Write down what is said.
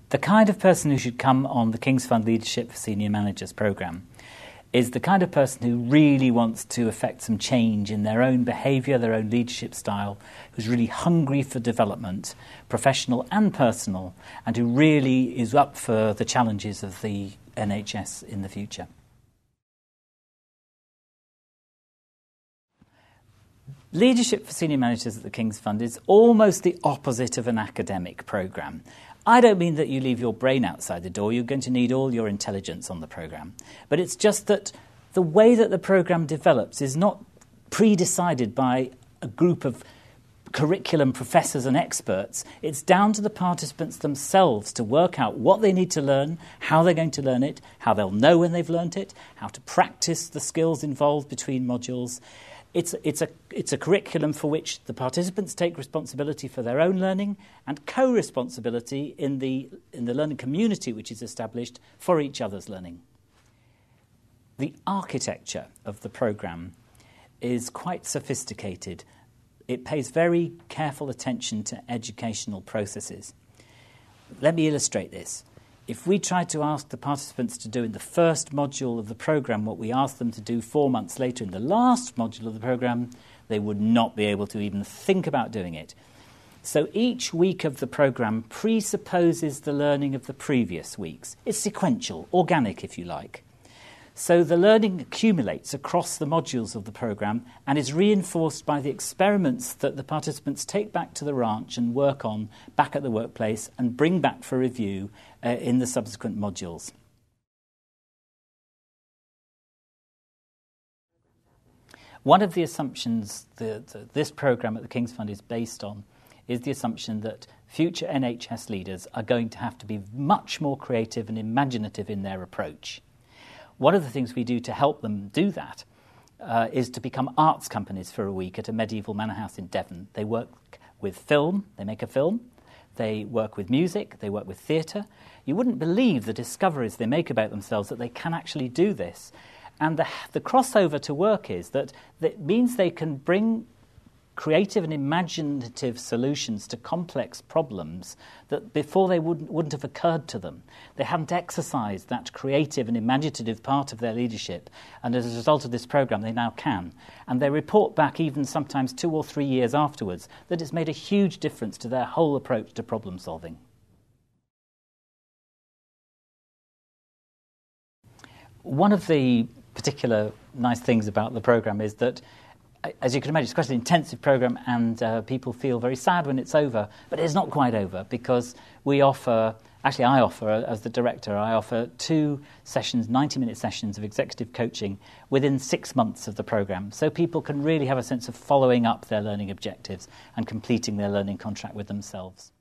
The kind of person who should come on the King's Fund Leadership for Senior Managers programme is the kind of person who really wants to effect some change in their own behaviour, their own leadership style, who's really hungry for development, professional and personal, and who really is up for the challenges of the NHS in the future. Leadership for Senior Managers at the King's Fund is almost the opposite of an academic programme. I don't mean that you leave your brain outside the door. You're going to need all your intelligence on the programme. But it's just that the way that the programme develops is not pre-decided by a group of curriculum professors and experts. It's down to the participants themselves to work out what they need to learn, how they're going to learn it, how they'll know when they've learnt it, how to practice the skills involved between modules. It's a curriculum for which the participants take responsibility for their own learning and co-responsibility in the learning community which is established for each other's learning. The architecture of the programme is quite sophisticated. It pays very careful attention to educational processes. Let me illustrate this. If we tried to ask the participants to do in the first module of the programme what we asked them to do 4 months later in the last module of the programme, they would not be able to even think about doing it. So each week of the programme presupposes the learning of the previous weeks. It's sequential, organic if you like. So the learning accumulates across the modules of the programme and is reinforced by the experiments that the participants take back to the ranch and work on back at the workplace and bring back for review in the subsequent modules. One of the assumptions that this programme at the King's Fund is based on is the assumption that future NHS leaders are going to have to be much more creative and imaginative in their approach. One of the things we do to help them do that is to become arts companies for a week at a medieval manor house in Devon. They work with film, they make a film, they work with music, they work with theatre. You wouldn't believe the discoveries they make about themselves that they can actually do this. And the crossover to work is that it means they can bring creative and imaginative solutions to complex problems that before they wouldn't have occurred to them. They haven't exercised that creative and imaginative part of their leadership, and as a result of this programme they now can. And they report back even sometimes 2 or 3 years afterwards that it's made a huge difference to their whole approach to problem solving. One of the particular nice things about the programme is that, as you can imagine, it's quite an intensive programme and people feel very sad when it's over, but it's not quite over because I offer, as the director, I offer 2 sessions, 90-minute sessions of executive coaching within 6 months of the programme, so people can really have a sense of following up their learning objectives and completing their learning contract with themselves.